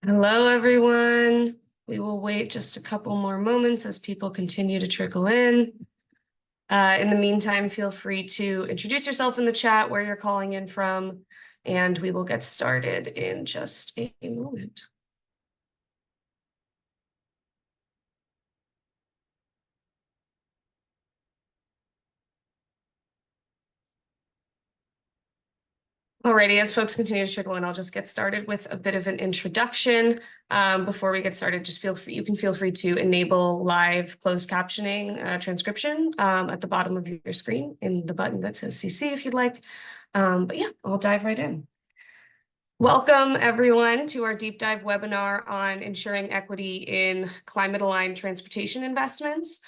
Hello, everyone. We will wait just a couple more moments as people continue to trickle in. In the meantime, feel free to introduce yourself in the chat, where you're calling in from, and we will get started in just a moment. Alrighty, as folks continue to trickle in, I'll just get started with a bit of an introduction. Before we get started, just you can feel free to enable live closed captioning transcription at the bottom of your screen in the button that says CC if you'd like. But yeah, I'll dive right in. Welcome, everyone, to our deep dive webinar on ensuring equity in climate-aligned transportation investments.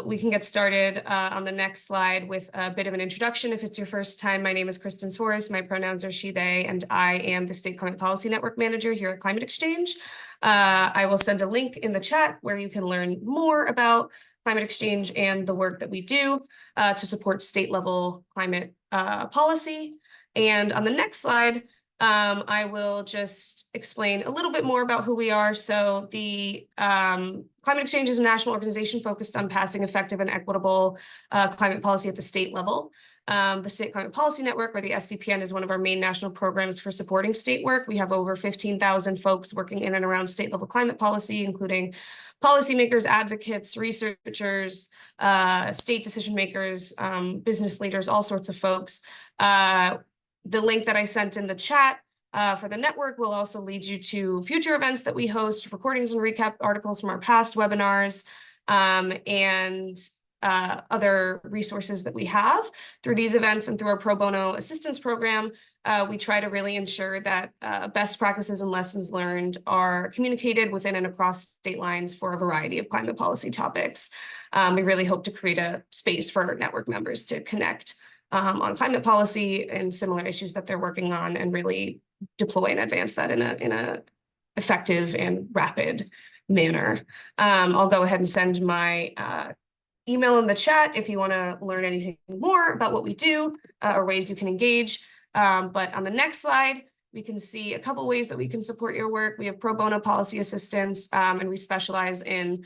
We can get started on the next slide with a bit of an introduction. If it's your first time, my name is Kristen Soares. My pronouns are she, they, and I am the State Climate Policy Network Manager here at Climate Exchange. I will send a link in the chat where you can learn more about Climate Exchange and the work that we do to support state-level climate policy. And on the next slide, I will just explain a little bit more about who we are. So the Climate Exchange is a national organization focused on passing effective and equitable climate policy at the state level. The State Climate Policy Network, or the SCPN, is one of our main national programs for supporting state work. We have over 15,000 folks working in and around state-level climate policy, including policymakers, advocates, researchers, state decision makers, business leaders, all sorts of folks. The link that I sent in the chat for the network will also lead you to future events that we host, recordings and recap articles from our past webinars, and other resources that we have. Through these events and through our pro bono assistance program, we try to really ensure that best practices and lessons learned are communicated within and across state lines for a variety of climate policy topics. We really hope to create a space for our network members to connect on climate policy and similar issues that they're working on, and really deploy and advance that in a effective and rapid manner. I'll go ahead and send my email in the chat if you want to learn anything more about what we do or ways you can engage. But on the next slide, we can see a couple ways that we can support your work. We have pro bono policy assistance, and we specialize in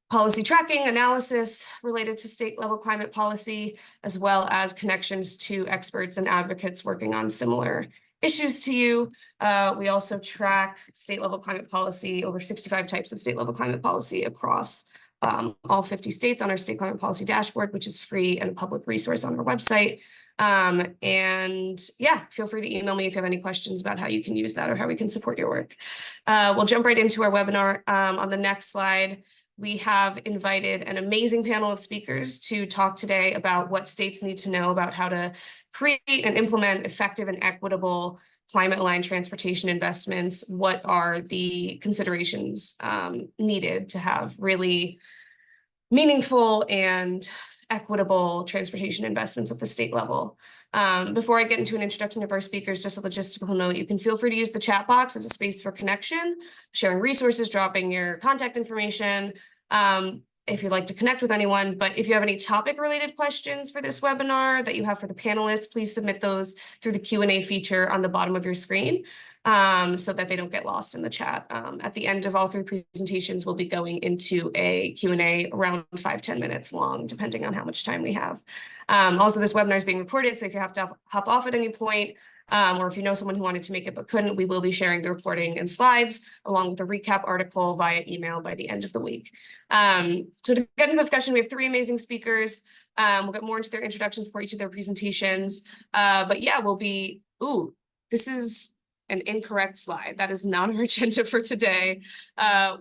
policy tracking, analysis related to state-level climate policy, as well as connections to experts and advocates working on similar issues to you. We also track state-level climate policy, over 65 types of state-level climate policy across all 50 states on our state climate policy dashboard, which is free and a public resource on our website. And yeah, feel free to email me if you have any questions about how you can use that or how we can support your work. We'll jump right into our webinar. On the next slide, we have invited an amazing panel of speakers to talk today about what states need to know about how to create and implement effective and equitable climate-aligned transportation investments. What are the considerations needed to have really meaningful and equitable transportation investments at the state level? Before I get into an introduction of our speakers, just a logistical note, you can feel free to use the chat box as a space for connection, sharing resources, dropping your contact information, if you'd like to connect with anyone. But if you have any topic-related questions for this webinar that you have for the panelists, please submit those through the Q&A feature on the bottom of your screen, so that they don't get lost in the chat. At the end of all three presentations, we'll be going into a Q&A around 5-10 minutes long, depending on how much time we have. Also, this webinar is being recorded, so if you have to hop off at any point, or if you know someone who wanted to make it but couldn't, we will be sharing the recording and slides along with a recap article via email by the end of the week. So to get into the discussion, we have three amazing speakers. We'll get more into their introductions for each of their presentations. But yeah, this is an incorrect slide. That is not our agenda for today.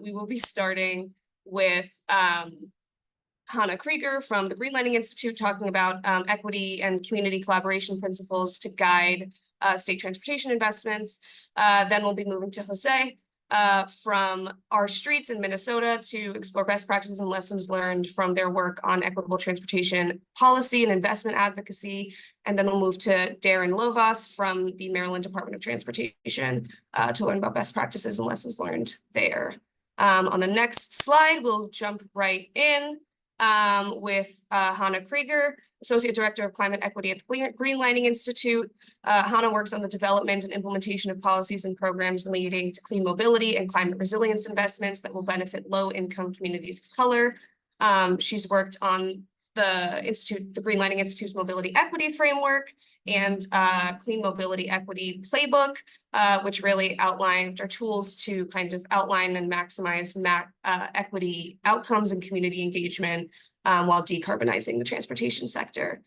We will be starting with Hana Creger from the Greenlining Institute talking about equity and community collaboration principles to guide state transportation investments. Then we'll be moving to José from Our Streets in Minnesota to explore best practices and lessons learned from their work on equitable transportation policy and investment advocacy. And then we'll move to Deron Lovaas from the Maryland Department of Transportation to learn about best practices and lessons learned there. On the next slide, we'll jump right in with Hana Creger. Associate Director of Climate Equity at the Greenlining Institute. Hana works on the development and implementation of policies and programs leading to clean mobility and climate resilience investments that will benefit low-income communities of color. She's worked on the Greenlining Institute's Mobility Equity Framework and Clean Mobility Equity Playbook, which really outlined our tools to kind of outline and maximize equity outcomes and community engagement while decarbonizing the transportation sector.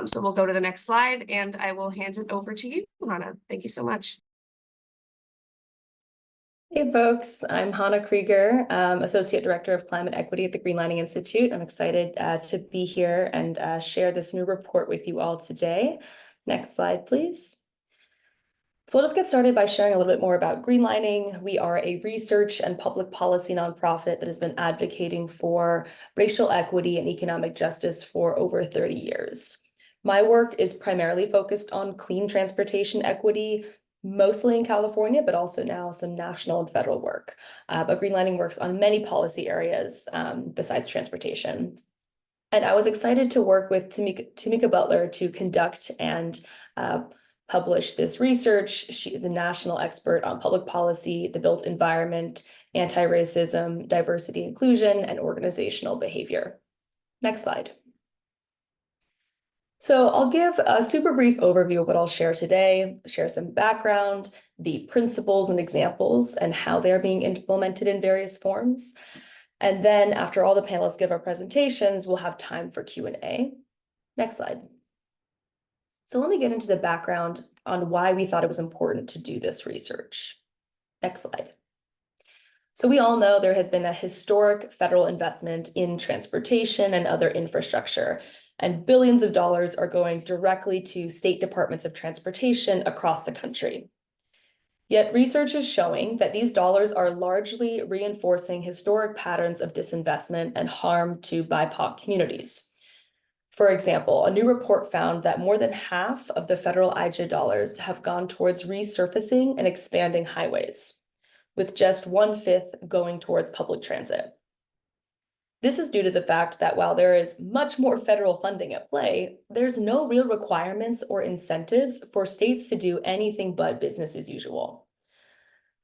So we'll go to the next slide and I will hand it over to you, Hana. Thank you so much. Hey folks, I'm Hana Creger, Associate Director of Climate Equity at the Greenlining Institute. I'm excited to be here and share this new report with you all today. Next slide, please. So let us get started by sharing a little bit more about Greenlining. We are a research and public policy nonprofit that has been advocating for racial equity and economic justice for over 30 years. My work is primarily focused on clean transportation equity, mostly in California, but also now some national and federal work. But Greenlining works on many policy areas besides transportation. And I was excited to work with Tamika Butler to conduct and publish this research. She is a national expert on public policy, the built environment, anti-racism, diversity, inclusion, and organizational behavior. Next slide. So I'll give a super brief overview of what I'll share today, share some background, the principles and examples, and how they're being implemented in various forms. And then after all the panelists give our presentations, we'll have time for Q&A. Next slide. So let me get into the background on why we thought it was important to do this research. Next slide. So we all know there has been a historic federal investment in transportation and other infrastructure, and billions of dollars are going directly to state departments of transportation across the country. Yet research is showing that these dollars are largely reinforcing historic patterns of disinvestment and harm to BIPOC communities. For example, a new report found that more than half of the federal IJA dollars have gone towards resurfacing and expanding highways, with just 1/5 going towards public transit. This is due to the fact that while there is much more federal funding at play, there's no real requirements or incentives for states to do anything but business as usual.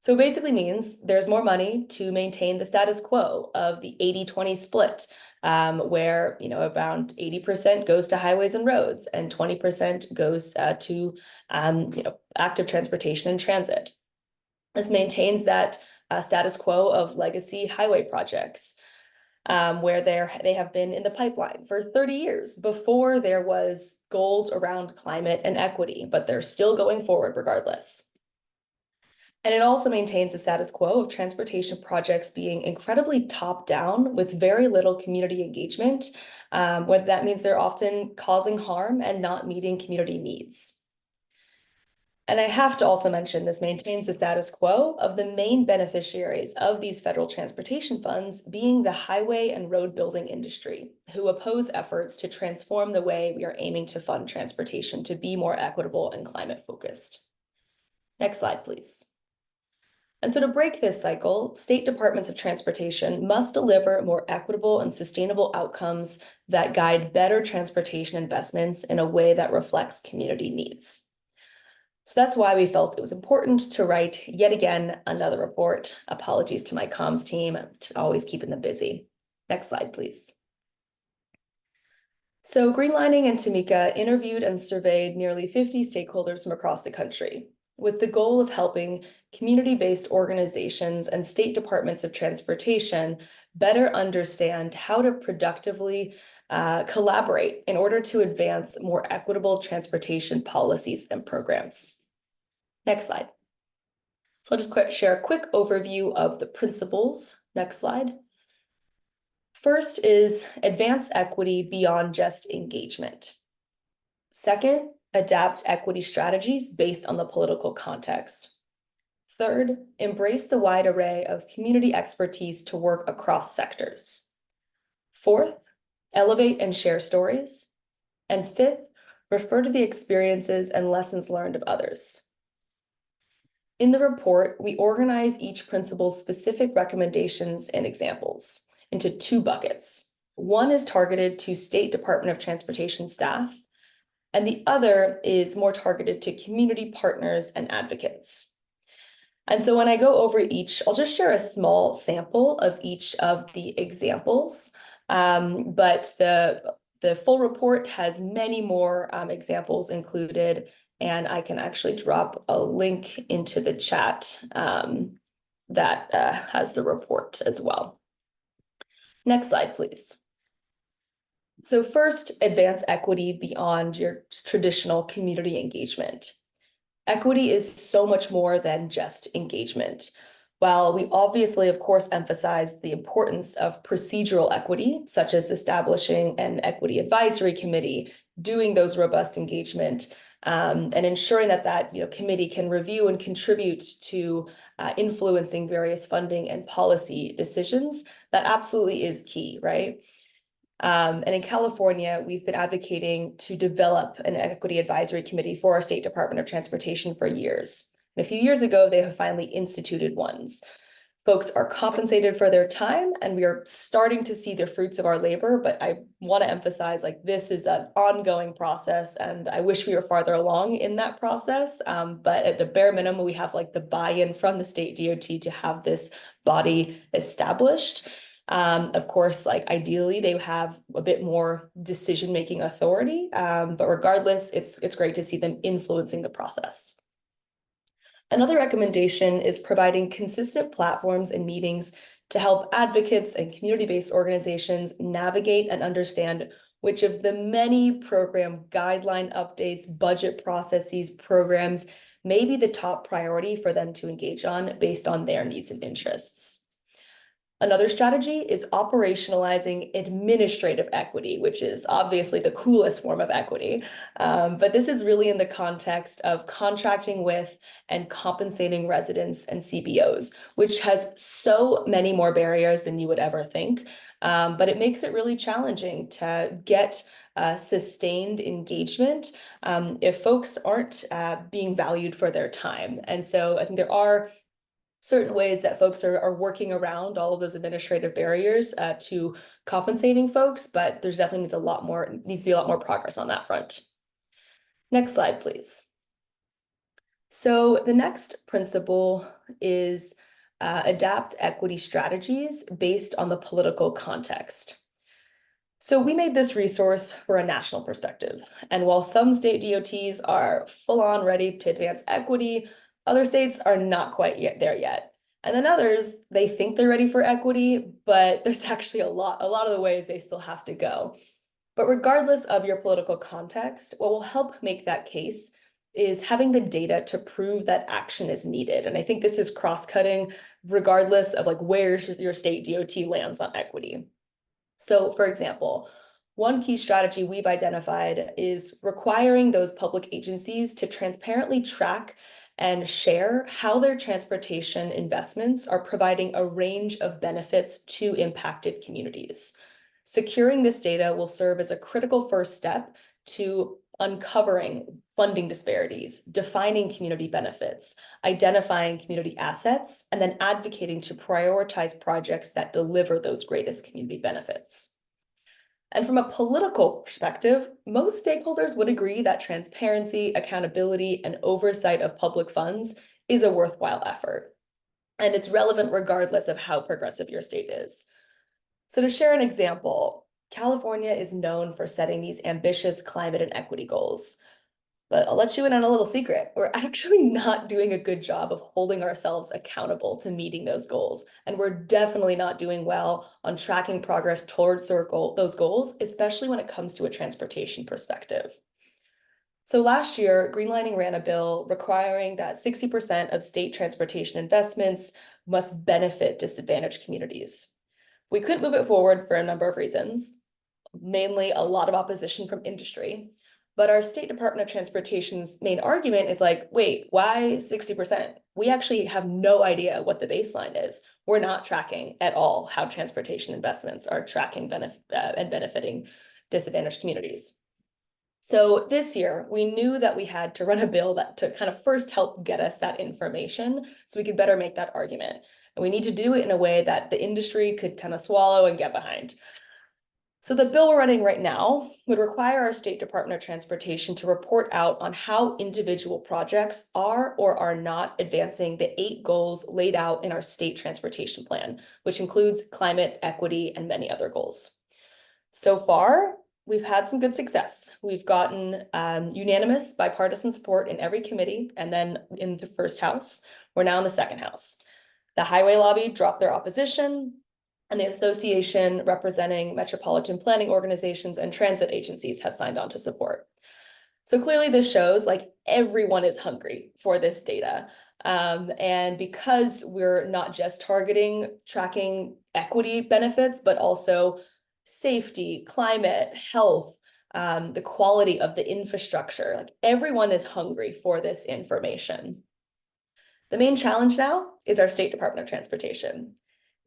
So it basically means there's more money to maintain the status quo of the 80-20 split, where around 80% goes to highways and roads and 20% goes to active transportation and transit. This maintains that status quo of legacy highway projects, where they have been in the pipeline for 30 years before there was goals around climate and equity, but they're still going forward regardless. And it also maintains the status quo of transportation projects being incredibly top-down with very little community engagement. What that means they're often causing harm and not meeting community needs. And I have to also mention this maintains the status quo of the main beneficiaries of these federal transportation funds being the highway and road building industry, who oppose efforts to transform the way we are aiming to fund transportation to be more equitable and climate focused. Next slide, please. And so to break this cycle, state departments of transportation must deliver more equitable and sustainable outcomes that guide better transportation investments in a way that reflects community needs. So that's why we felt it was important to write yet again another report. Apologies to my comms team, to always keeping them busy. Next slide, please. So Greenlining and Tamika interviewed and surveyed nearly 50 stakeholders from across the country, with the goal of helping community-based organizations and state departments of transportation better understand how to productively collaborate in order to advance more equitable transportation policies and programs. Next slide. So I'll just share a quick overview of the principles. Next slide. First is advance equity beyond just engagement. Second, adapt equity strategies based on the political context. Third, embrace the wide array of community expertise to work across sectors. Fourth, elevate and share stories. And fifth, refer to the experiences and lessons learned of others. In the report, we organize each principle's specific recommendations and examples into two buckets. One is targeted to State Department of Transportation staff, and the other is more targeted to community partners and advocates. And so when I go over each, I'll just share a small sample of each of the examples, but the full report has many more examples included, and I can actually drop a link into the chat that has the report as well. Next slide, please. So first, advance equity beyond your traditional community engagement. Equity is so much more than just engagement. While we obviously, of course, emphasize the importance of procedural equity, such as establishing an equity advisory committee, doing those robust engagement, and ensuring that committee can review and contribute to influencing various funding and policy decisions, that absolutely is key, right? And in California, we've been advocating to develop an equity advisory committee for our State Department of Transportation for years. And a few years ago, they have finally instituted ones. Folks are compensated for their time, and we are starting to see the fruits of our labor, but I want to emphasize, this is an ongoing process, and I wish we were farther along in that process. But at the bare minimum, we have the buy-in from the state DOT to have this body established. Of course, ideally, they have a bit more decision-making authority, but regardless, it's great to see them influencing the process. Another recommendation is providing consistent platforms and meetings to help advocates and community-based organizations navigate and understand which of the many program guideline updates, budget processes, programs may be the top priority for them to engage on based on their needs and interests. Another strategy is operationalizing administrative equity, which is obviously the coolest form of equity. But this is really in the context of contracting with and compensating residents and CBOs, which has so many more barriers than you would ever think. But it makes it really challenging to get sustained engagement if folks aren't being valued for their time. And so I think there are certain ways that folks are working around all of those administrative barriers to compensating folks, but there's definitely needs to be a lot more progress on that front. Next slide, please. So the next principle is adapt equity strategies based on the political context. So we made this resource for a national perspective. And while some state DOTs are full on ready to advance equity, other states are not quite there yet. And then others, they think they're ready for equity, but there's actually a lot of the ways they still have to go. But regardless of your political context, what will help make that case is having the data to prove that action is needed. And I think this is cross-cutting regardless of where your state DOT lands on equity. So for example, one key strategy we've identified is requiring those public agencies to transparently track and share how their transportation investments are providing a range of benefits to impacted communities. Securing this data will serve as a critical first step to uncovering funding disparities, defining community benefits, identifying community assets, and then advocating to prioritize projects that deliver those greatest community benefits. And from a political perspective, most stakeholders would agree that transparency, accountability, and oversight of public funds is a worthwhile effort. And it's relevant regardless of how progressive your state is. So to share an example, California is known for setting these ambitious climate and equity goals. But I'll let you in on a little secret. We're actually not doing a good job of holding ourselves accountable to meeting those goals. And we're definitely not doing well on tracking progress towards those goals, especially when it comes to a transportation perspective. So last year, Greenlining ran a bill requiring that 60% of state transportation investments must benefit disadvantaged communities. We couldn't move it forward for a number of reasons, mainly a lot of opposition from industry. But our State Department of Transportation's main argument is wait, why 60%? We actually have no idea what the baseline is. We're not tracking at all how transportation investments are tracking and benefiting disadvantaged communities. So this year, we knew that we had to run a bill to kind of first help get us that information so we could better make that argument. And we need to do it in a way that the industry could kind of swallow and get behind. So the bill we're running right now would require our State Department of Transportation to report out on how individual projects are or are not advancing the 8 goals laid out in our state transportation plan, which includes climate, equity, and many other goals. So far, we've had some good success. We've gotten unanimous bipartisan support in every committee, and then in the first house, we're now in the second house. The highway lobby dropped their opposition, and the association representing metropolitan planning organizations and transit agencies have signed on to support. So clearly this shows like everyone is hungry for this data. And because we're not just tracking equity benefits, but also safety, climate, health, the quality of the infrastructure, like everyone is hungry for this information. The main challenge now is our State Department of Transportation.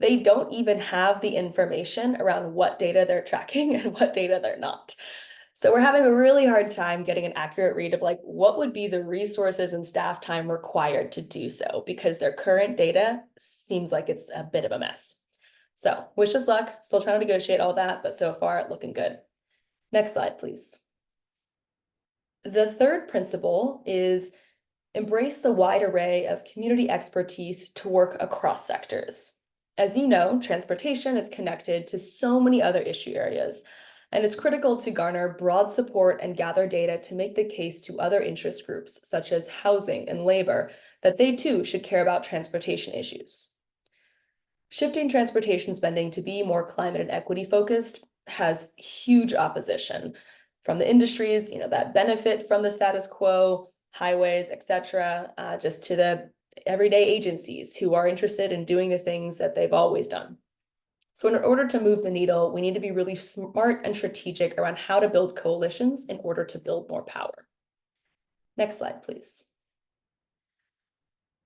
They don't even have the information around what data they're tracking and what data they're not. So we're having a really hard time getting an accurate read of like what would be the resources and staff time required to do so, because their current data seems like it's a bit of a mess. So wish us luck, still trying to negotiate all that, but so far looking good. Next slide, please. The third principle is embrace the wide array of community expertise to work across sectors. As you know, transportation is connected to so many other issue areas, and it's critical to garner broad support and gather data to make the case to other interest groups, such as housing and labor, that they too should care about transportation issues. Shifting transportation spending to be more climate and equity focused has huge opposition from the industries, that benefit from the status quo, highways, etc., just to the everyday agencies who are interested in doing the things that they've always done. So in order to move the needle, we need to be really smart and strategic around how to build coalitions in order to build more power. Next slide, please.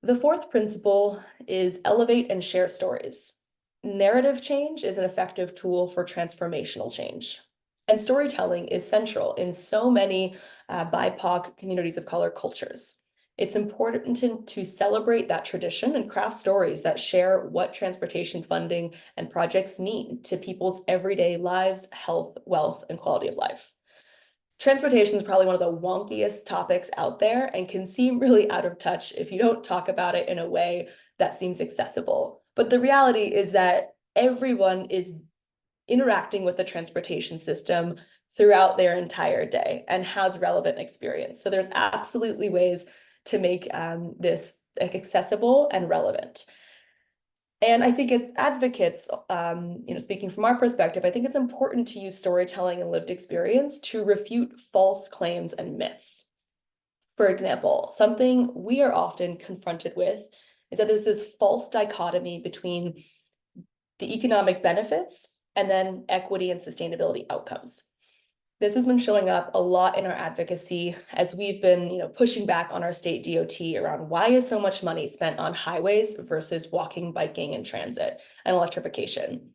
The fourth principle is elevate and share stories. Narrative change is an effective tool for transformational change. And storytelling is central in so many BIPOC communities of color cultures. It's important to celebrate that tradition and craft stories that share what transportation funding and projects mean to people's everyday lives, health, wealth, and quality of life. Transportation is probably one of the wonkiest topics out there and can seem really out of touch if you don't talk about it in a way that seems accessible. But the reality is that everyone is interacting with the transportation system throughout their entire day and has relevant experience. So there's absolutely ways to make this accessible and relevant. And I think as advocates, speaking from our perspective, I think it's important to use storytelling and lived experience to refute false claims and myths. For example, something we are often confronted with is that there's this false dichotomy between the economic benefits and then equity and sustainability outcomes. This has been showing up a lot in our advocacy as we've been, pushing back on our state DOT around why is so much money spent on highways versus walking, biking, and transit and electrification.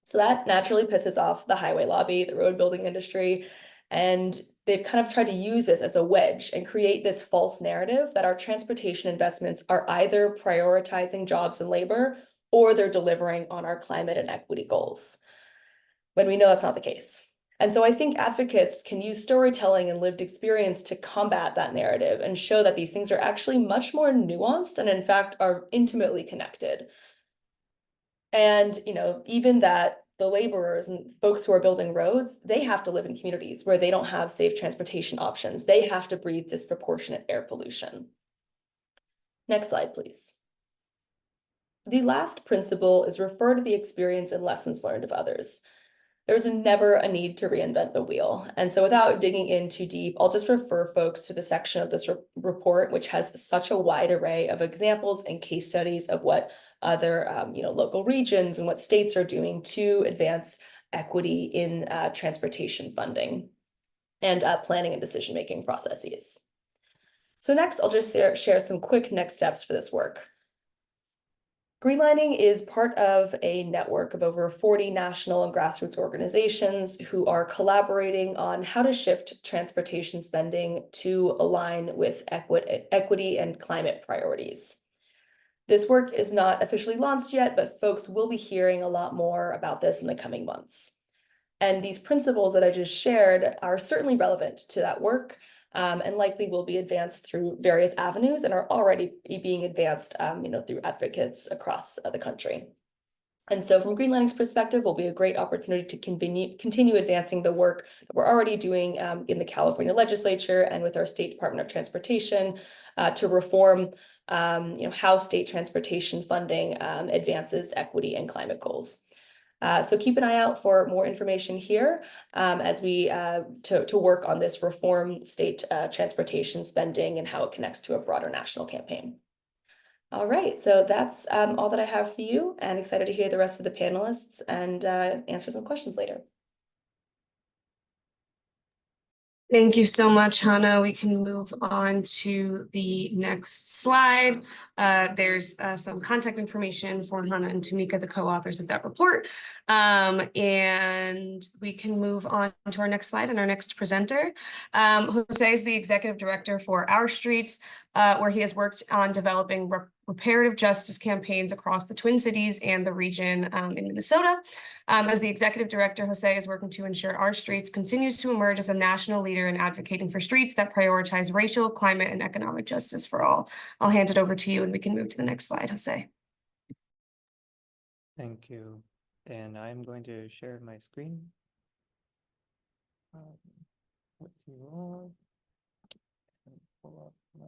So that naturally pisses off the highway lobby, the road building industry, and they've kind of tried to use this as a wedge and create this false narrative that our transportation investments are either prioritizing jobs and labor or they're delivering on our climate and equity goals, when we know that's not the case. And so I think advocates can use storytelling and lived experience to combat that narrative and show that these things are actually much more nuanced and in fact are intimately connected. And, even that the laborers and folks who are building roads, they have to live in communities where they don't have safe transportation options. They have to breathe disproportionate air pollution. Next slide, please. The last principle is refer to the experience and lessons learned of others. There's never a need to reinvent the wheel. And so without digging in too deep, I'll just refer folks to the section of this report, which has such a wide array of examples and case studies of what other local regions and what states are doing to advance equity in transportation funding and planning and decision-making processes. So next, I'll just share some quick next steps for this work. Greenlining is part of a network of over 40 national and grassroots organizations who are collaborating on how to shift transportation spending to align with equity and climate priorities. This work is not officially launched yet, but folks will be hearing a lot more about this in the coming months. And these principles that I just shared are certainly relevant to that work, and likely will be advanced through various avenues and are already being advanced, through advocates across the country. And so from Greenlining's perspective, will be a great opportunity to continue advancing the work that we're already doing in the California legislature and with our State Department of Transportation to reform how state transportation funding advances equity and climate goals. So keep an eye out for more information here as we to work on this reform state transportation spending and how it connects to a broader national campaign. All right, so that's all that I have for you, and excited to hear the rest of the panelists and answer some questions later. Thank you so much, Hana. We can move on to the next slide. There's some contact information for Hana and Tamika, the co-authors of that report. And we can move on to our next slide and our next presenter. Jose is the executive director for Our Streets, where he has worked on developing reparative justice campaigns across the Twin Cities and the region in Minnesota. As the executive director, Jose is working to ensure Our Streets continues to emerge as a national leader in advocating for streets that prioritize racial, climate, and economic justice for all. I'll hand it over to you and we can move to the next slide, Jose. Thank you. And I'm going to share my screen. Let's see. Pull up my...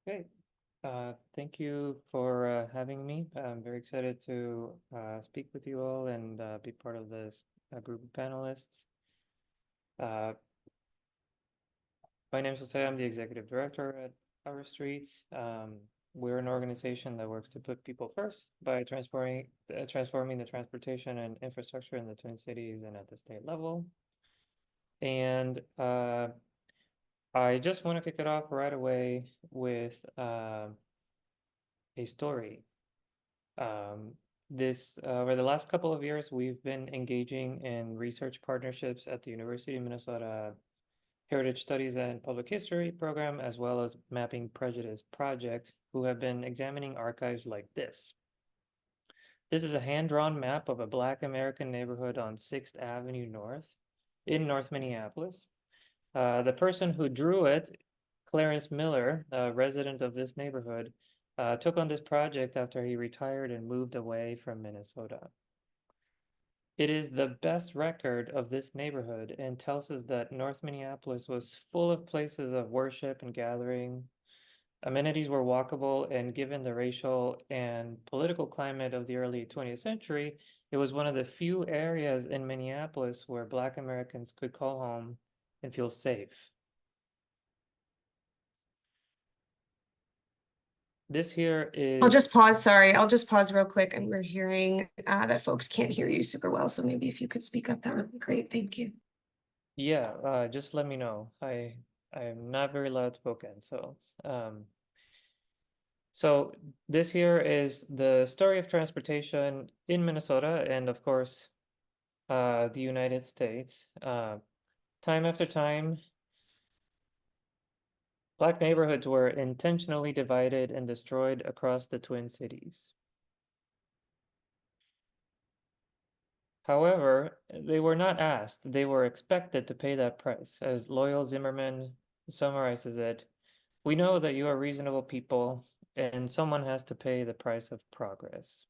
Okay, thank you for having me. I'm very excited to speak with you all and be part of this group of panelists. My name is Jose. I'm the executive director at Our Streets. We're an organization that works to put people first by transforming the transportation and infrastructure in the Twin Cities and at the state level. And I just want to kick it off right away with a story. Over the last couple of years, we've been engaging in research partnerships at the University of Minnesota Heritage Studies and Public History program, as well as Mapping Prejudice project, who have been examining archives like this. This is a hand-drawn map of a Black American neighborhood on 6th Avenue North in North Minneapolis. The person who drew it, Clarence Miller, a resident of this neighborhood, took on this project after he retired and moved away from Minnesota. It is the best record of this neighborhood and tells us that North Minneapolis was full of places of worship and gathering. Amenities were walkable, and given the racial and political climate of the early 20th century, it was one of the few areas in Minneapolis where Black Americans could call home and feel safe. This here is... I'll just pause, sorry. I'll just pause real quick, and we're hearing that folks can't hear you super well, so maybe if you could speak up, that would be great. Thank you. Yeah, just let me know. I'm not very loud spoken, so... So this here is the story of transportation in Minnesota and, of course, the United States. Time after time, Black neighborhoods were intentionally divided and destroyed across the Twin Cities. However, they were not asked, they were expected to pay that price. As Loyal Zimmerman summarizes it, we know that you are reasonable people and someone has to pay the price of progress.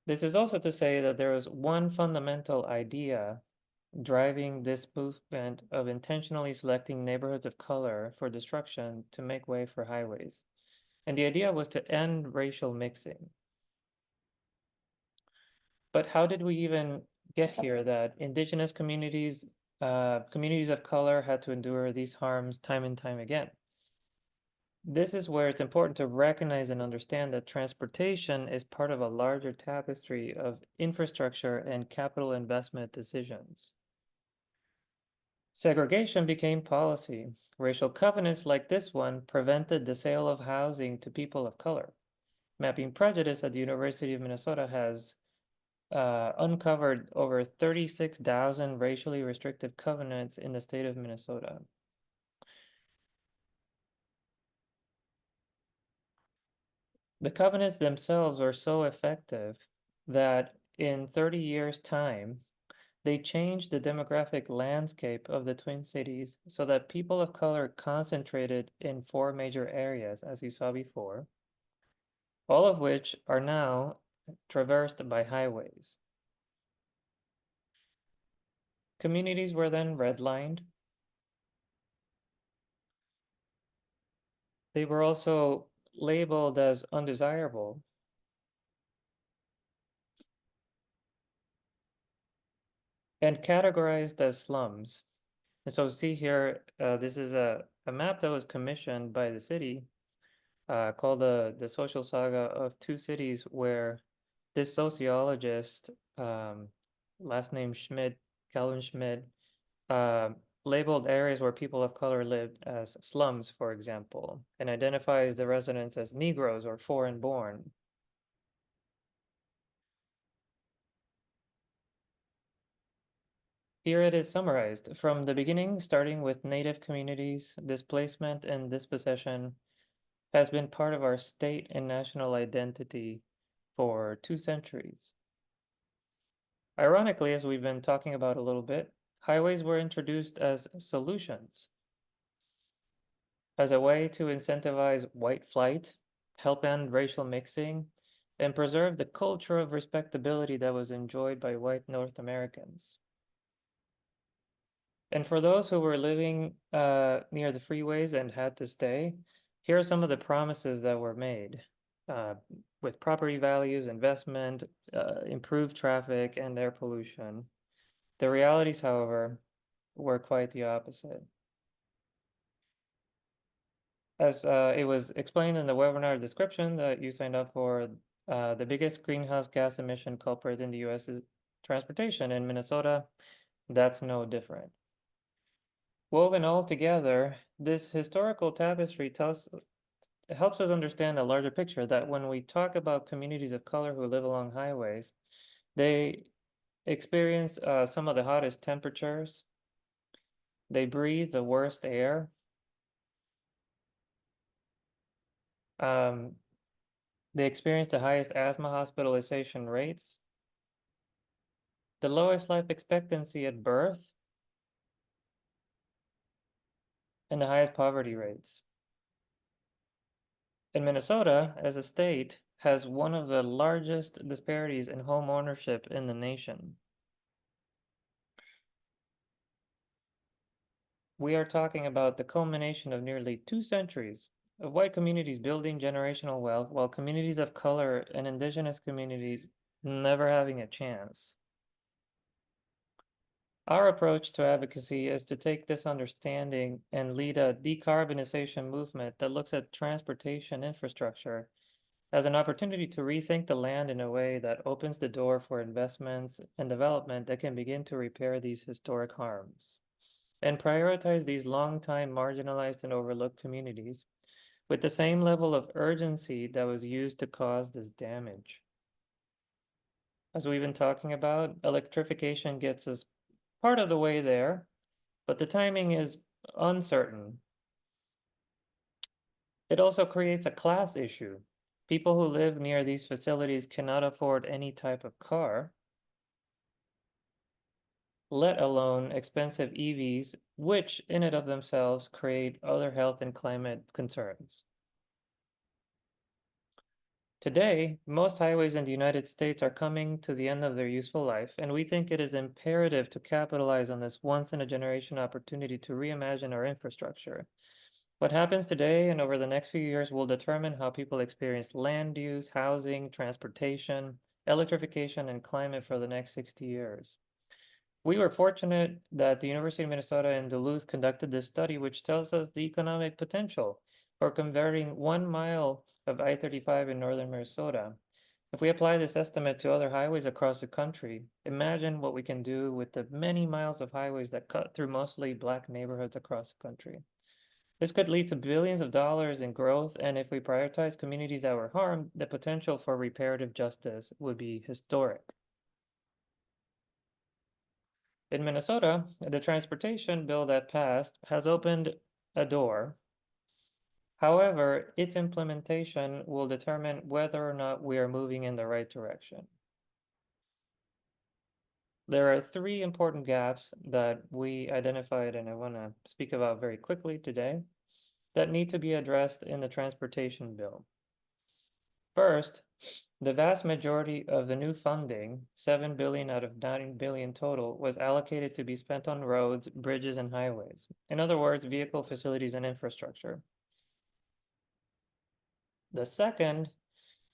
This is also to say that there is one fundamental idea driving this movement of intentionally selecting neighborhoods of color for destruction to make way for highways. And the idea was to end racial mixing. But how did we even get here that indigenous communities of color had to endure these harms time and time again? This is where it's important to recognize and understand that transportation is part of a larger tapestry of infrastructure and capital investment decisions. Segregation became policy. Racial covenants like this one prevented the sale of housing to people of color. Mapping Prejudice at the University of Minnesota has uncovered over 36,000 racially restrictive covenants in the state of Minnesota. The covenants themselves are so effective that in 30 years' time, they changed the demographic landscape of the Twin Cities so that people of color concentrated in 4 major areas, as you saw before, all of which are now traversed by highways. Communities were then redlined. They were also labeled as undesirable. And categorized as slums. And so see here, this is a map that was commissioned by the city called the Social Saga of Two Cities, where this sociologist, last name Schmidt, Calvin Schmidt, labeled areas where people of color lived as slums, for example, and identifies the residents as Negroes or foreign born. Here it is summarized from the beginning, starting with Native communities. Displacement and dispossession has been part of our state and national identity for 2 centuries. Ironically, as we've been talking about a little bit, highways were introduced as solutions, as a way to incentivize white flight, help end racial mixing, and preserve the culture of respectability that was enjoyed by white North Americans. And for those who were living near the freeways and had to stay, here are some of the promises that were made with property values, investment, improved traffic, and air pollution. The realities, however, were quite the opposite. As it was explained in the webinar description that you signed up for, the biggest greenhouse gas emission culprit in the US is transportation. In Minnesota, that's no different. Woven all together, this historical tapestry helps us understand a larger picture that when we talk about communities of color who live along highways, they experience some of the hottest temperatures. They breathe the worst air. They experience the highest asthma hospitalization rates, the lowest life expectancy at birth, and the highest poverty rates. And Minnesota, as a state, has one of the largest disparities in home ownership in the nation. We are talking about the culmination of nearly 2 centuries of white communities building generational wealth, while communities of color and indigenous communities never having a chance. Our approach to advocacy is to take this understanding and lead a decarbonization movement that looks at transportation infrastructure as an opportunity to rethink the land in a way that opens the door for investments and development that can begin to repair these historic harms, and prioritize these long-time marginalized and overlooked communities with the same level of urgency that was used to cause this damage. As we've been talking about, electrification gets us part of the way there, but the timing is uncertain. It also creates a class issue. People who live near these facilities cannot afford any type of car, let alone expensive EVs, which in and of themselves create other health and climate concerns. Today, most highways in the United States are coming to the end of their useful life, and we think it is imperative to capitalize on this once-in-a-generation opportunity to reimagine our infrastructure. What happens today and over the next few years will determine how people experience land use, housing, transportation, electrification, and climate for the next 60 years. We were fortunate that the University of Minnesota in Duluth conducted this study, which tells us the economic potential for converting 1 mile of I-35 in northern Minnesota. If we apply this estimate to other highways across the country, imagine what we can do with the many miles of highways that cut through mostly Black neighborhoods across the country. This could lead to billions of dollars in growth, and if we prioritize communities that were harmed, the potential for reparative justice would be historic. In Minnesota, the transportation bill that passed has opened a door. However, its implementation will determine whether or not we are moving in the right direction. There are three important gaps that we identified, and I want to speak about very quickly today, that need to be addressed in the transportation bill. First, the vast majority of the new funding, $7 billion out of $9 billion total, was allocated to be spent on roads, bridges, and highways. In other words, vehicle facilities and infrastructure. The second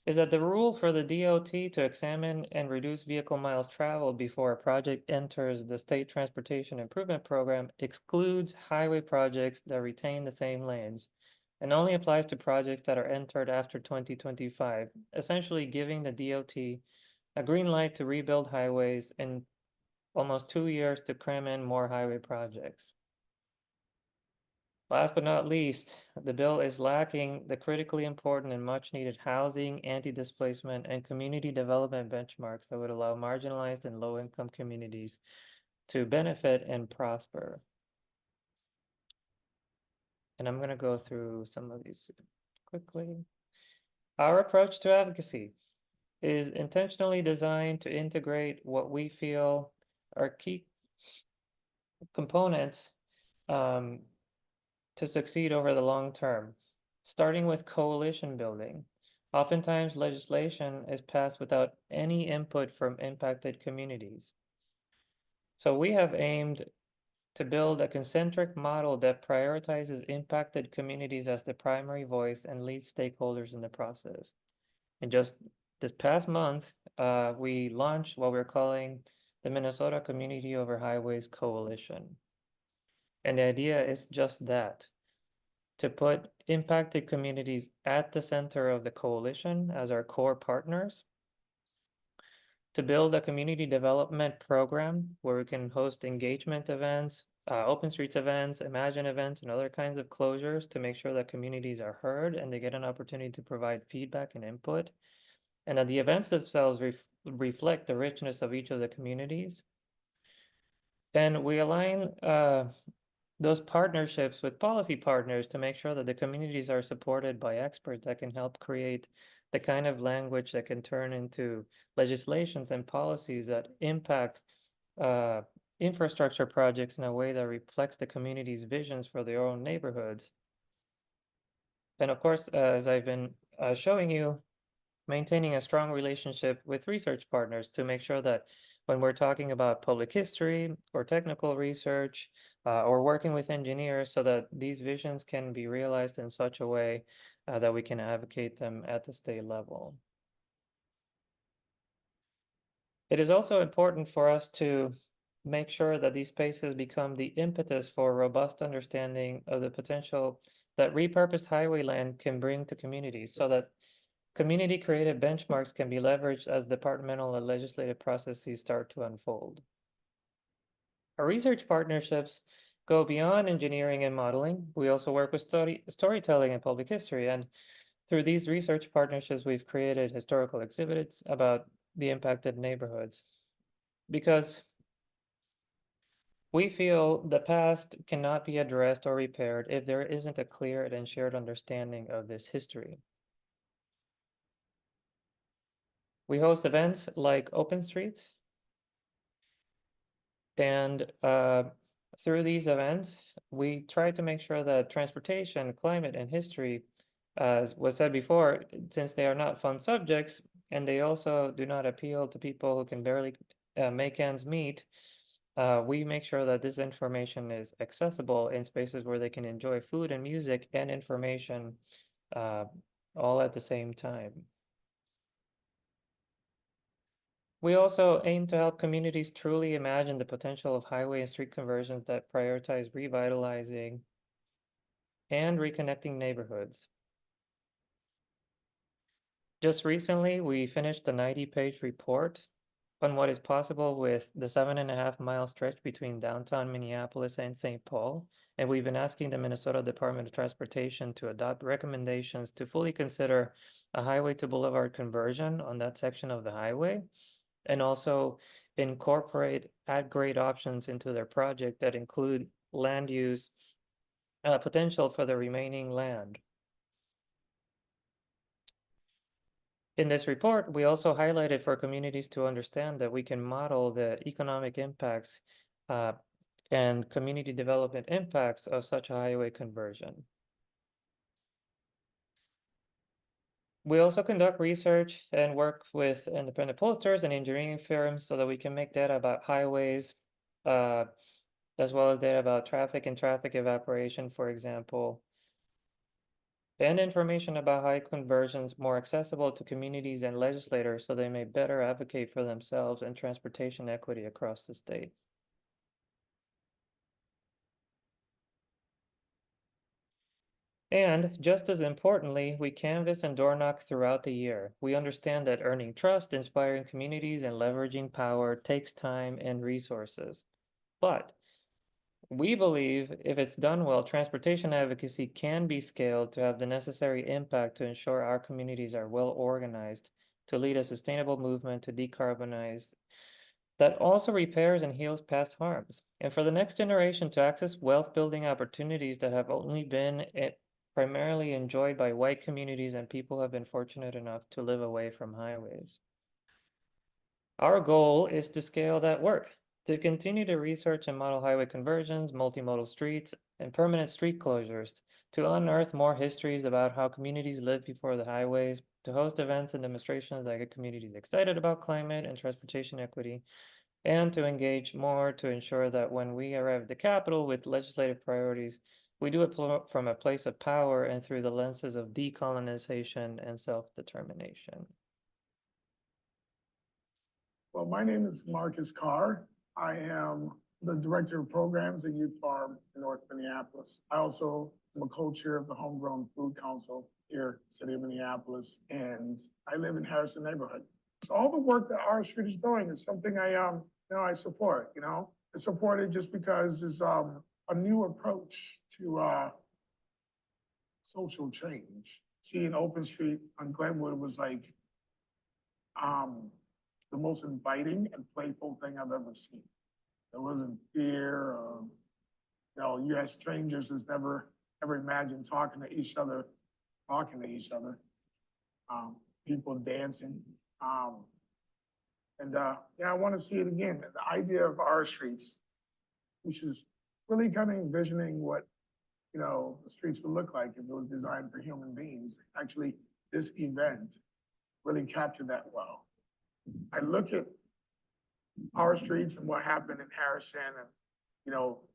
is that the rule for the DOT to examine and reduce vehicle miles traveled before a project enters the State Transportation Improvement Program excludes highway projects that retain the same lanes and only applies to projects that are entered after 2025, essentially giving the DOT a green light to rebuild highways in almost 2 years to cram in more highway projects. Last but not least, the bill is lacking the critically important and much needed housing, anti-displacement, and community development benchmarks that would allow marginalized and low-income communities to benefit and prosper. And I'm going to go through some of these quickly. Our approach to advocacy is intentionally designed to integrate what we feel are key components to succeed over the long term, starting with coalition building. Oftentimes, legislation is passed without any input from impacted communities. So we have aimed to build a concentric model that prioritizes impacted communities as the primary voice and leads stakeholders in the process. And just this past month, we launched what we're calling the Minnesota Community Over Highways Coalition. And the idea is just that, to put impacted communities at the center of the coalition as our core partners, to build a community development program where we can host engagement events, open streets events, imagine events, and other kinds of closures to make sure that communities are heard and they get an opportunity to provide feedback and input, and that the events themselves reflect the richness of each of the communities. And we align those partnerships with policy partners to make sure that the communities are supported by experts that can help create the kind of language that can turn into legislations and policies that impact infrastructure projects in a way that reflects the community's visions for their own neighborhoods. And of course, as I've been showing you, maintaining a strong relationship with research partners to make sure that when we're talking about public history or technical research or working with engineers, so that these visions can be realized in such a way that we can advocate them at the state level. It is also important for us to make sure that these spaces become the impetus for robust understanding of the potential that repurposed highway land can bring to communities, so that community created benchmarks can be leveraged as departmental and legislative processes start to unfold. Our research partnerships go beyond engineering and modeling. We also work with storytelling and public history. And through these research partnerships, we've created historical exhibits about the impacted neighborhoods. Because we feel the past cannot be addressed or repaired if there isn't a clear and shared understanding of this history. We host events like Open Streets, and through these events, we try to make sure that transportation, climate, and history, as was said before, since they are not fun subjects, and they also do not appeal to people who can barely make ends meet, we make sure that this information is accessible in spaces where they can enjoy food and music and information all at the same time. We also aim to help communities truly imagine the potential of highway and street conversions that prioritize revitalizing and reconnecting neighborhoods. Just recently, we finished a 90-page report on what is possible with the 7.5-mile stretch between downtown Minneapolis and St. Paul. And we've been asking the Minnesota Department of Transportation to adopt recommendations to fully consider a highway to boulevard conversion on that section of the highway, and also incorporate at-grade options into their project that include land use potential for the remaining land. In this report, we also highlighted for communities to understand that we can model the economic impacts and community development impacts of such a highway conversion. We also conduct research and work with independent pollsters and engineering firms so that we can make data about highways, as well as data about traffic and traffic evaporation, for example, and information about highway conversions more accessible to communities and legislators so they may better advocate for themselves and transportation equity across the state. And just as importantly, we canvass and door knock throughout the year. We understand that earning trust, inspiring communities, and leveraging power takes time and resources. But we believe if it's done well, transportation advocacy can be scaled to have the necessary impact to ensure our communities are well organized to lead a sustainable movement to decarbonize that also repairs and heals past harms, and for the next generation to access wealth building opportunities that have only been primarily enjoyed by white communities and people who have been fortunate enough to live away from highways. Our goal is to scale that work, to continue to research and model highway conversions, multimodal streets, and permanent street closures, to unearth more histories about how communities lived before the highways, to host events and demonstrations that get communities excited about climate and transportation equity, and to engage more to ensure that when we arrive at the Capitol with legislative priorities, we do it from a place of power and through the lenses of decolonization and self-determination. Well, my name is Marcus Carr. I am the Director of Programs at Youth Farm in North Minneapolis. I also am a co-chair of the Homegrown Food Council here, City of Minneapolis, and I live in Harrison neighborhood. So all the work that our street is doing is something I support, I support it just because it's a new approach to social change. Seeing Open Street on Glenwood was like the most inviting and playful thing I've ever seen. There wasn't fear. You had strangers who's never ever imagined talking to each other. People dancing. I want to see it again. The idea of our streets, which is really kind of envisioning what the streets would look like if it was designed for human beings. Actually, this event really captured that well. I look at our streets and what happened in Harrison and,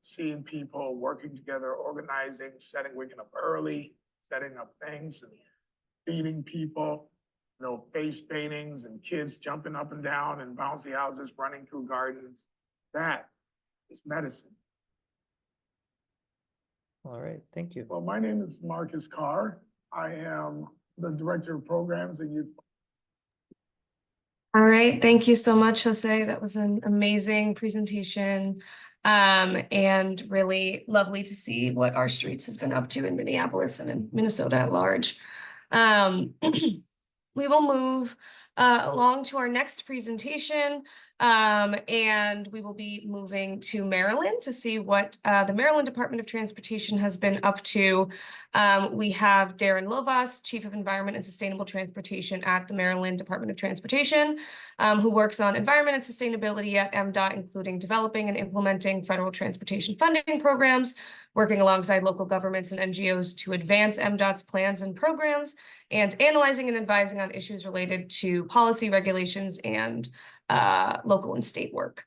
seeing people working together, organizing, waking up early, setting up things and feeding people, face paintings and kids jumping up and down and bouncy houses running through gardens. That is medicine. All right, thank you. Well, my name is Marcus Carr. I am the Director of Programs at Youth. All right, thank you so much, Jose. That was an amazing presentation, and really lovely to see what our streets has been up to in Minneapolis and in Minnesota at large. We will move along to our next presentation, and we will be moving to Maryland to see what the Maryland Department of Transportation has been up to. We have Deron Lovaas, Chief of Environment and Sustainable Transportation at the Maryland Department of Transportation, who works on environment and sustainability at MDOT, including developing and implementing federal transportation funding programs, working alongside local governments and NGOs to advance MDOT's plans and programs, and analyzing and advising on issues related to policy regulations and local and state work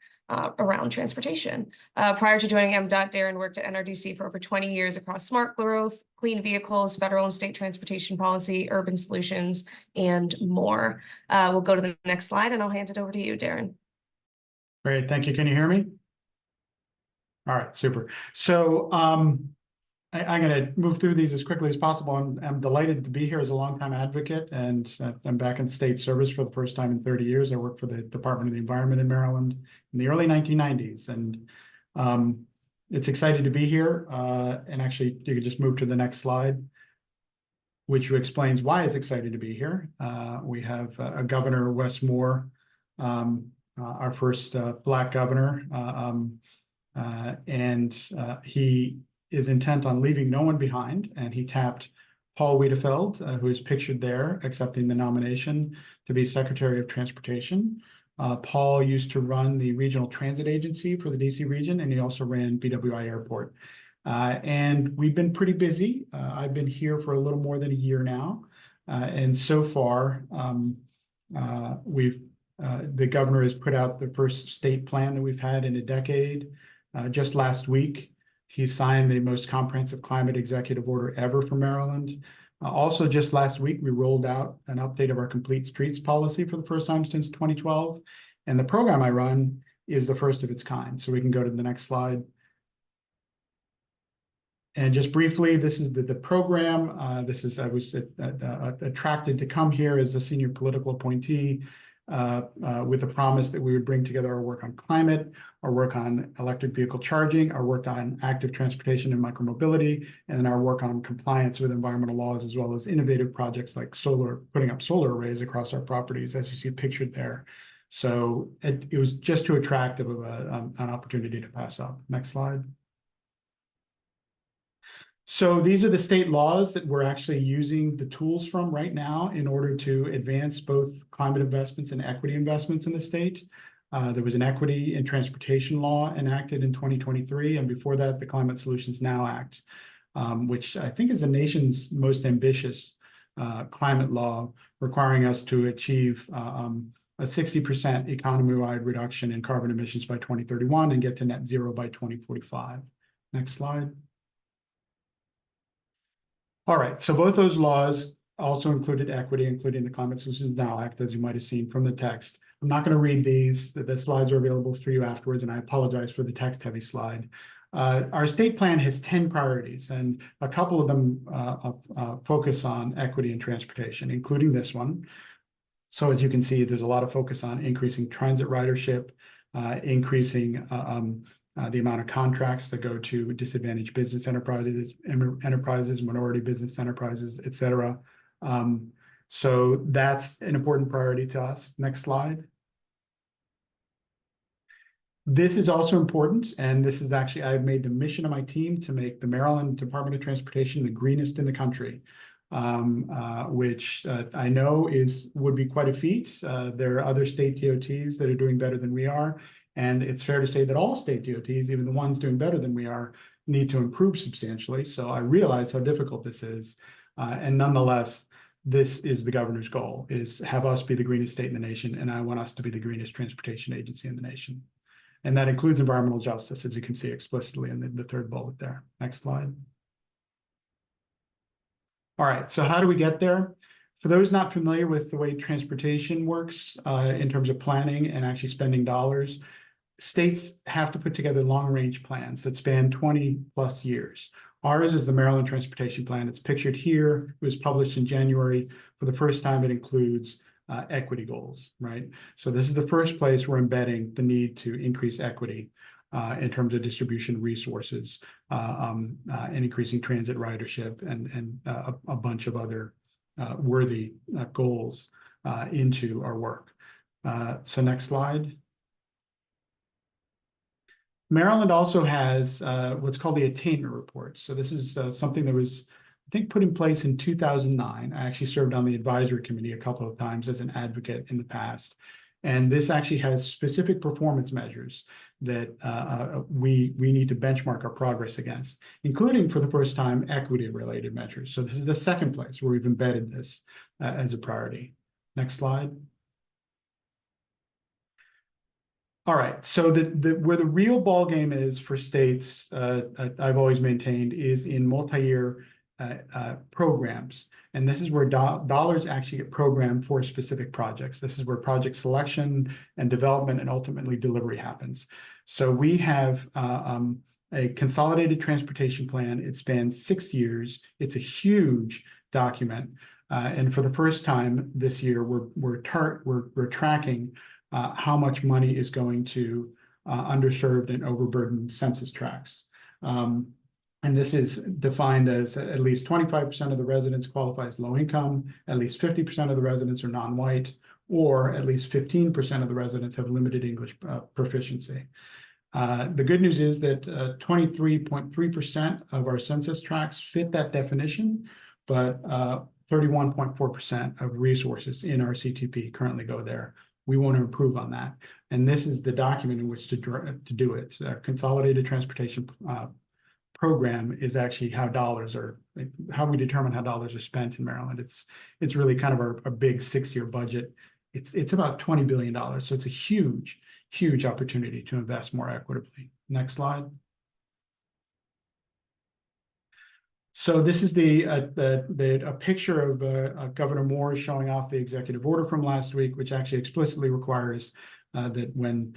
around transportation. Prior to joining MDOT, Deron worked at NRDC for over 20 years across smart growth, clean vehicles, federal and state transportation policy, urban solutions, and more. We'll go to the next slide and I'll hand it over to you, Deron. Great, thank you. Can you hear me? All right, super. So I'm going to move through these as quickly as possible. I'm delighted to be here as a longtime advocate, and I'm back in state service for the first time in 30 years. I worked for the Department of the Environment in Maryland in the early 1990s, and it's exciting to be here. And actually, you could just move to the next slide, which explains why it's exciting to be here. We have Governor Wes Moore, our first Black governor, and he is intent on leaving no one behind, and he tapped Paul Wiedefeld, who is pictured there, accepting the nomination to be Secretary of Transportation. Paul used to run the Regional Transit Agency for the DC region, and he also ran BWI Airport. And we've been pretty busy. I've been here for a little more than a year now. And so far, the governor has put out the first state plan that we've had in a decade. Just last week, he signed the most comprehensive climate executive order ever for Maryland. Also, just last week, we rolled out an update of our complete streets policy for the first time since 2012. And the program I run is the first of its kind. So we can go to the next slide. And just briefly, this is the program. I was attracted to come here as a senior political appointee with the promise that we would bring together our work on climate, our work on electric vehicle charging, our work on active transportation and micromobility, and then our work on compliance with environmental laws, as well as innovative projects like putting up solar arrays across our properties, as you see pictured there. So it was just too attractive of an opportunity to pass up. Next slide. So these are the state laws that we're actually using the tools from right now in order to advance both climate investments and equity investments in the state. There was an equity in transportation law enacted in 2023, and before that, the Climate Solutions Now Act, which I think is the nation's most ambitious climate law, requiring us to achieve a 60% economy-wide reduction in carbon emissions by 2031 and get to net zero by 2045. Next slide. All right, so both those laws also included equity, including the Climate Solutions Now Act, as you might have seen from the text. I'm not going to read these. The slides are available for you afterwards, and I apologize for the text-heavy slide. Our state plan has 10 priorities, and a couple of them focus on equity and transportation, including this one. So as you can see, there's a lot of focus on increasing transit ridership, increasing the amount of contracts that go to disadvantaged business enterprises, minority business enterprises, et cetera. So that's an important priority to us. Next slide. This is also important, and this is actually, I've made the mission of my team to make the Maryland Department of Transportation the greenest in the country, which I know would be quite a feat. There are other state DOTs that are doing better than we are. And it's fair to say that all state DOTs, even the ones doing better than we are, need to improve substantially. So I realize how difficult this is. And nonetheless, this is the governor's goal, is have us be the greenest state in the nation. And I want us to be the greenest transportation agency in the nation. And that includes environmental justice, as you can see explicitly in the third bullet there. Next slide. All right, so how do we get there? For those not familiar with the way transportation works in terms of planning and actually spending dollars, states have to put together long-range plans that span 20 plus years. Ours is the Maryland Transportation Plan. It's pictured here. It was published in January. For the first time, it includes equity goals, right? So this is the first place we're embedding the need to increase equity in terms of distribution resources and increasing transit ridership and a bunch of other worthy goals into our work. So next slide. Maryland also has what's called the attainment report. So this is something that was, I think, put in place in 2009. I actually served on the advisory committee a couple of times as an advocate in the past. And this actually has specific performance measures that we need to benchmark our progress against, including, for the first time, equity-related measures. So this is the second place where we've embedded this as a priority. Next slide. All right, so where the real ball game is for states, I've always maintained, is in multi-year programs. And this is where dollars actually get programmed for specific projects. This is where project selection and development and ultimately delivery happens. So we have a consolidated transportation plan. It spans 6 years. It's a huge document. And for the first time this year, we're tracking how much money is going to underserved and overburdened census tracts. And this is defined as at least 25% of the residents qualify as low income, at least 50% of the residents are non-white, or at least 15% of the residents have limited English proficiency. The good news is that 23.3% of our census tracts fit that definition, but 31.4% of resources in our CTP currently go there. We want to improve on that. And this is the document in which to do it. Consolidated Transportation Program is actually how we determine how dollars are spent in Maryland. It's really kind of a big 6-year budget. It's about $20 billion. So it's a huge opportunity to invest more equitably. Next slide. So this is a picture of Governor Moore showing off the executive order from last week, which actually explicitly requires that when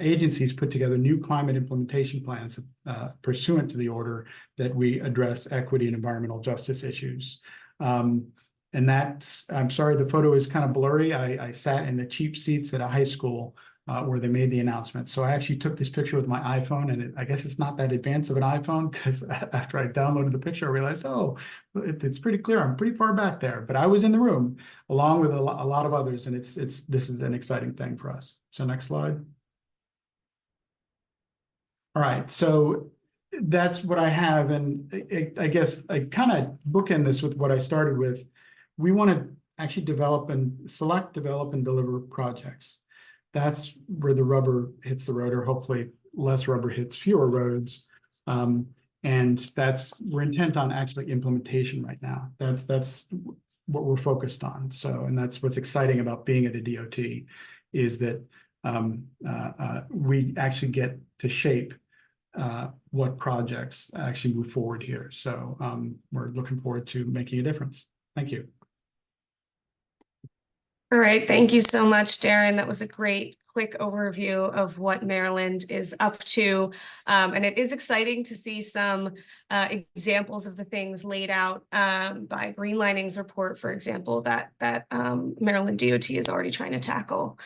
agencies put together new climate implementation plans pursuant to the order, that we address equity and environmental justice issues. And that's, I'm sorry, the photo is kind of blurry. I sat in the cheap seats at a high school where they made the announcement. So I actually took this picture with my iPhone, and I guess it's not that advanced of an iPhone, because after I downloaded the picture, I realized, oh, it's pretty clear. I'm pretty far back there, but I was in the room along with a lot of others, and this is an exciting thing for us. So next slide. All right, so that's what I have, and I guess I kind of bookend this with what I started with. We want to actually develop and deliver projects. That's where the rubber hits the road, or hopefully less rubber hits fewer roads. And we're intent on actually implementation right now. That's what we're focused on. So, and that's what's exciting about being at a DOT, is that we actually get to shape what projects actually move forward here. So we're looking forward to making a difference. Thank you. All right, thank you so much, Deron. That was a great quick overview of what Maryland is up to. And it is exciting to see some examples of the things laid out by Greenlining's report, for example, that Maryland DOT is already trying to tackle.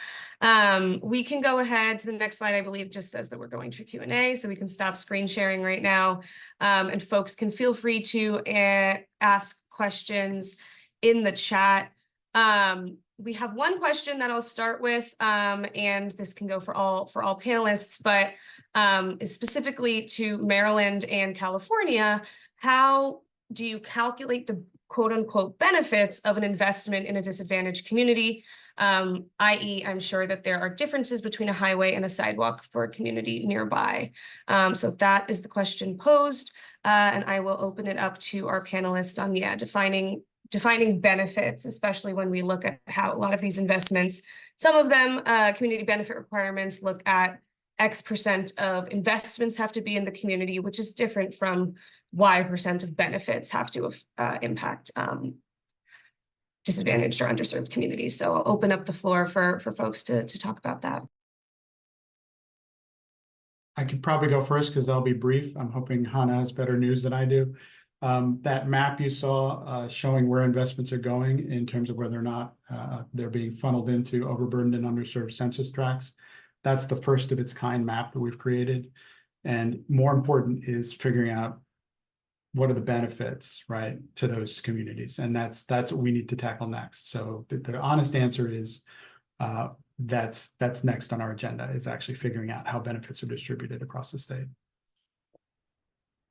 We can go ahead to the next slide. I believe just says that we're going to Q&A, so we can stop screen sharing right now. And folks can feel free to ask questions in the chat. We have one question that I'll start with, and this can go for all panelists, but is specifically to Maryland and California. How do you calculate the quote unquote benefits of an investment in a disadvantaged community? I.e., I'm sure that there are differences between a highway and a sidewalk for a community nearby. So that is the question posed, and I will open it up to our panelists on defining benefits, especially when we look at how a lot of these investments, some of them, community benefit requirements, look at X% of investments have to be in the community, which is different from Y% of benefits have to impact disadvantaged or underserved communities. So I'll open up the floor for folks to talk about that. I could probably go first because I'll be brief. I'm hoping Hana has better news than I do. That map you saw showing where investments are going in terms of whether or not they're being funneled into overburdened and underserved census tracts. That's the first of its kind map that we've created. And more important is figuring out what are the benefits, right, to those communities. And that's what we need to tackle next. So the honest answer is that's next on our agenda, is actually figuring out how benefits are distributed across the state.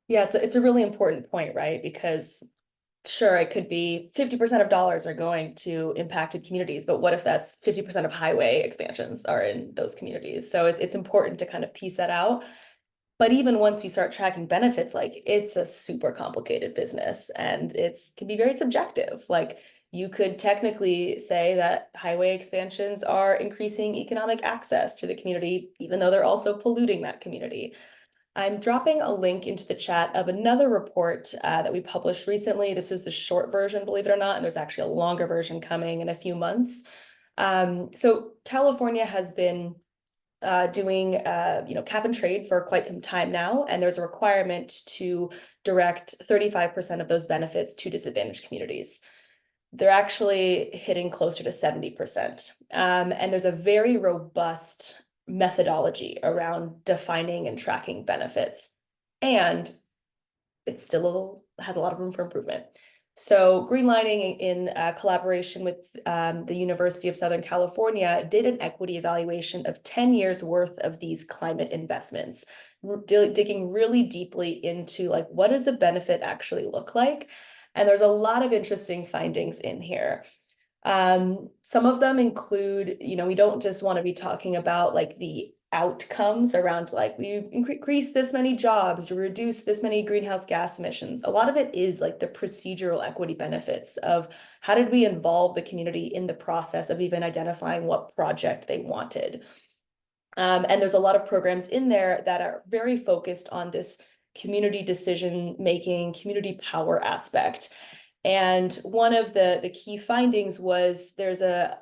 Yeah, it's a really important point, right? Because sure, it could be 50% of dollars are going to impacted communities, but what if that's 50% of highway expansions are in those communities? So it's important to kind of piece that out. But even once we start tracking benefits, like, it's a super complicated business, and can be very subjective. Like, you could technically say that highway expansions are increasing economic access to the community, even though they're also polluting that community. I'm dropping a link into the chat of another report that we published recently. This is the short version, believe it or not, and there's actually a longer version coming in a few months. So California has been doing cap and trade for quite some time now, and there's a requirement to direct 35% of those benefits to disadvantaged communities. They're actually hitting closer to 70%. And there's a very robust methodology around defining and tracking benefits, and it still has a lot of room for improvement. So Greenlining, in collaboration with the University of Southern California, did an equity evaluation of 10 years worth of these climate investments, digging really deeply into like, what does the benefit actually look like? And there's a lot of interesting findings in here. Some of them include, we don't just want to be talking about like the outcomes around like we increase this many jobs, to reduce this many greenhouse gas emissions. A lot of it is like the procedural equity benefits of how did we involve the community in the process of even identifying what project they wanted. And there's a lot of programs in there that are very focused on this community decision making, community power aspect. And one of the key findings was there's a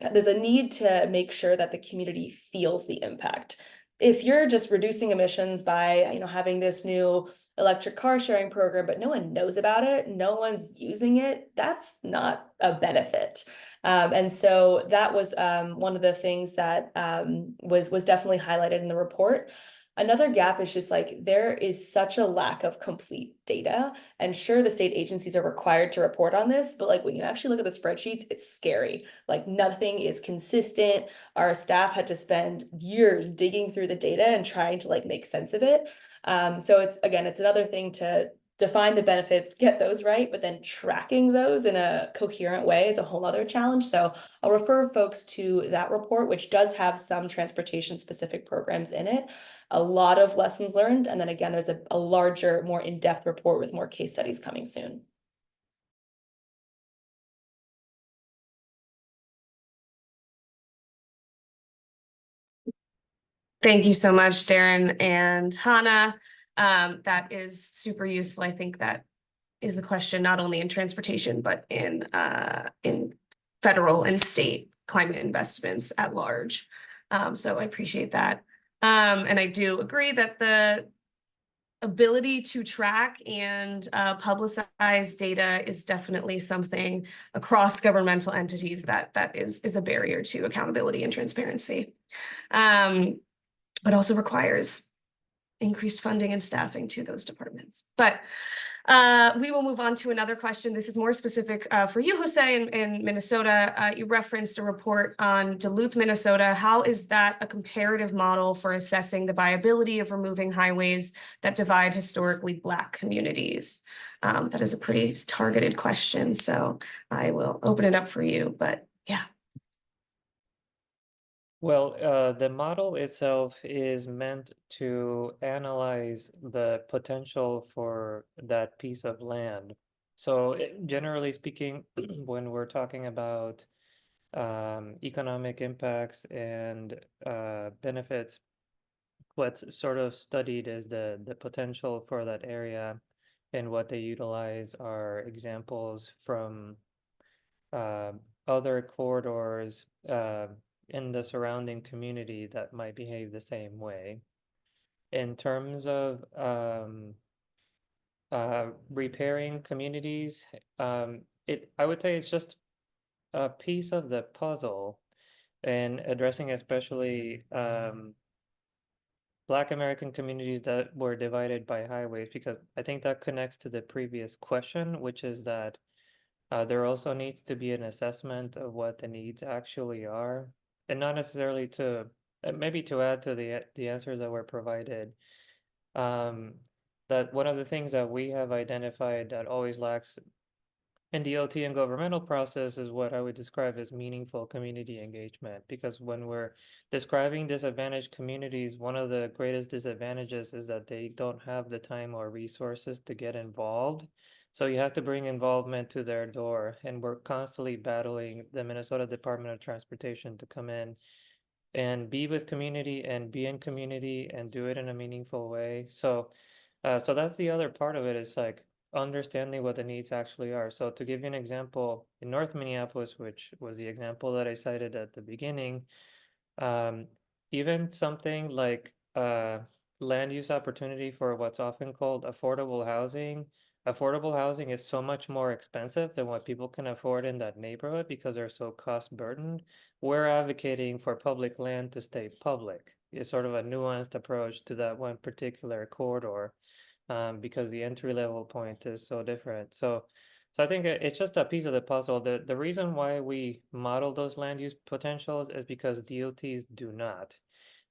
need to make sure that the community feels the impact. If you're just reducing emissions by, having this new electric car sharing program, but no one knows about it, no one's using it, that's not a benefit. And so that was one of the things that was definitely highlighted in the report. Another gap is just like there is such a lack of complete data. And sure, the state agencies are required to report on this, but like when you actually look at the spreadsheets, it's scary. Like nothing is consistent. Our staff had to spend years digging through the data and trying to like make sense of it. So it's another thing to define the benefits, get those right, but then tracking those in a coherent way is a whole other challenge. So I'll refer folks to that report, which does have some transportation specific programs in it, a lot of lessons learned. And then again, there's a larger, more in-depth report with more case studies coming soon. Thank you so much, Deron and Hana. That is super useful. I think that is the question not only in transportation, but in federal and state climate investments at large. So I appreciate that. And I do agree that the ability to track and publicize data is definitely something across governmental entities that is a barrier to accountability and transparency. But also requires increased funding and staffing to those departments. But we will move on to another question. This is more specific for you, Jose, in Minnesota. You referenced a report on Duluth, Minnesota. How is that a comparative model for assessing the viability of removing highways that divide historically Black communities? That is a pretty targeted question, so I will open it up for you, but yeah. Well, the model itself is meant to analyze the potential for that piece of land. So generally speaking, when we're talking about economic impacts and benefits, what's sort of studied is the potential for that area, and what they utilize are examples from other corridors in the surrounding community that might behave the same way. In terms of repairing communities, I would say it's just a piece of the puzzle in addressing especially Black American communities that were divided by highways, because I think that connects to the previous question, which is that there also needs to be an assessment of what the needs actually are, and not necessarily to maybe to add to the answers that were provided. That one of the things that we have identified that always lacks in the OT and governmental process is what I would describe as meaningful community engagement. Because when we're describing disadvantaged communities, one of the greatest disadvantages is that they don't have the time or resources to get involved. So you have to bring involvement to their door, and we're constantly battling the Minnesota Department of Transportation to come in and be with community and be in community and do it in a meaningful way. So that's the other part of it, is like understanding what the needs actually are. So to give you an example, in North Minneapolis, which was the example that I cited at the beginning, even something like land use opportunity for what's often called affordable housing. Affordable housing is so much more expensive than what people can afford in that neighborhood because they're so cost burdened. We're advocating for public land to stay public. It's sort of a nuanced approach to that one particular corridor. because the entry level point is so different. So I think it's just a piece of the puzzle. The reason why we model those land use potentials is because DOTs do not.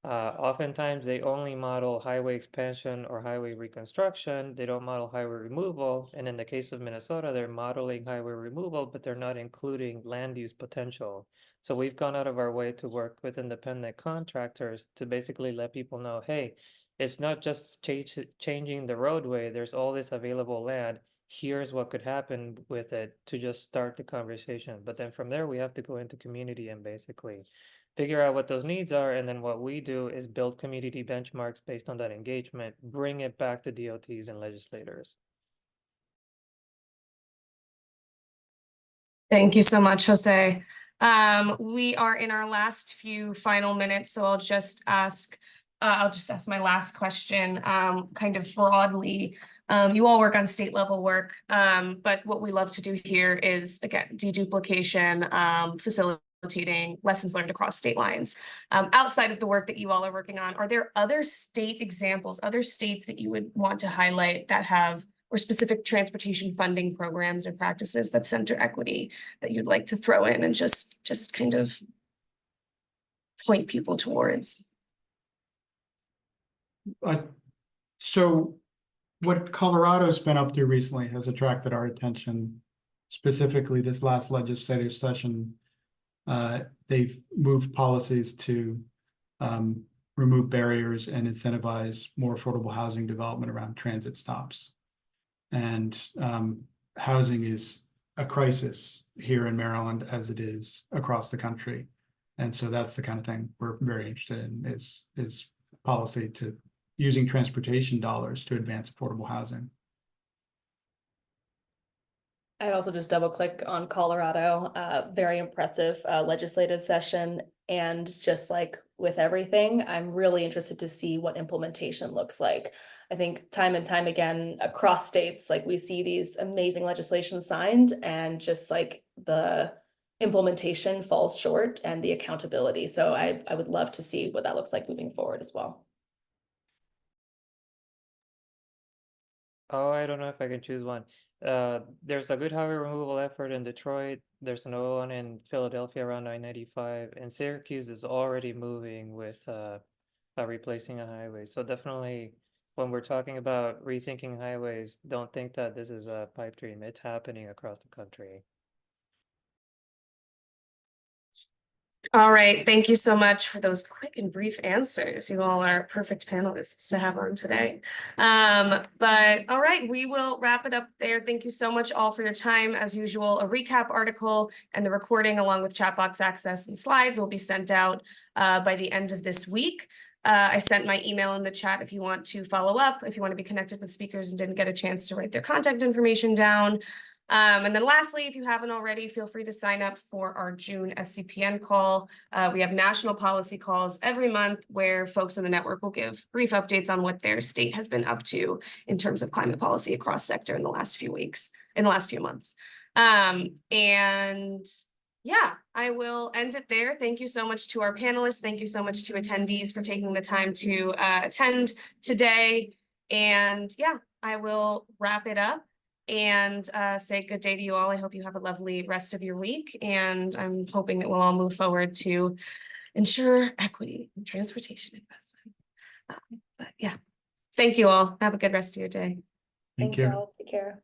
Oftentimes they only model highway expansion or highway reconstruction. They don't model highway removal. And in the case of Minnesota, they're modeling highway removal, but they're not including land use potential. So we've gone out of our way to work with independent contractors to basically let people know, hey, it's not just changing the roadway. There's all this available land. Here's what could happen with it to just start the conversation. But then from there, we have to go into community and basically figure out what those needs are. And then what we do is build community benchmarks based on that engagement, bring it back to DOTs and legislators. Thank you so much, Jose. We are in our last few final minutes, so I'll just ask my last question, kind of broadly. You all work on state level work, but what we love to do here is, again, deduplication, facilitating lessons learned across state lines. Outside of the work that you all are working on, are there other state examples, other states that you would want to highlight that have or specific transportation funding programs or practices that center equity that you'd like to throw in and just kind of point people towards? So what Colorado's been up to recently has attracted our attention. Specifically, this last legislative session, they've moved policies to remove barriers and incentivize more affordable housing development around transit stops. And housing is a crisis here in Maryland as it is across the country. And so that's the kind of thing we're very interested in is policy to using transportation dollars to advance affordable housing. I'd also just double click on Colorado, very impressive legislative session. And just like with everything, I'm really interested to see what implementation looks like. I think time and time again across states, like we see these amazing legislation signed and just like the implementation falls short and the accountability. So I would love to see what that looks like moving forward as well. Oh, I don't know if I can choose one. There's a good highway removal effort in Detroit. There's another one in Philadelphia around 995, and Syracuse is already moving with replacing a highway. So definitely, when we're talking about rethinking highways, don't think that this is a pipe dream. It's happening across the country. All right, thank you so much for those quick and brief answers. You all are perfect panelists to have on today. But all right, we will wrap it up there. Thank you so much all for your time. As usual, a recap article and the recording along with chat box access and slides will be sent out by the end of this week. I sent my email in the chat if you want to follow up, if you want to be connected with speakers and didn't get a chance to write their contact information down. And then lastly, if you haven't already, feel free to sign up for our June SCPN call. We have national policy calls every month where folks in the network will give brief updates on what their state has been up to in terms of climate policy across sector in the last few months. And yeah, I will end it there. Thank you so much to our panelists. Thank you so much to attendees for taking the time to attend today. And yeah, I will wrap it up and say good day to you all. I hope you have a lovely rest of your week. And I'm hoping that we'll all move forward to ensure equity in transportation investment. But yeah, thank you all. Have a good rest of your day. Thank Thanks you. all. Take care.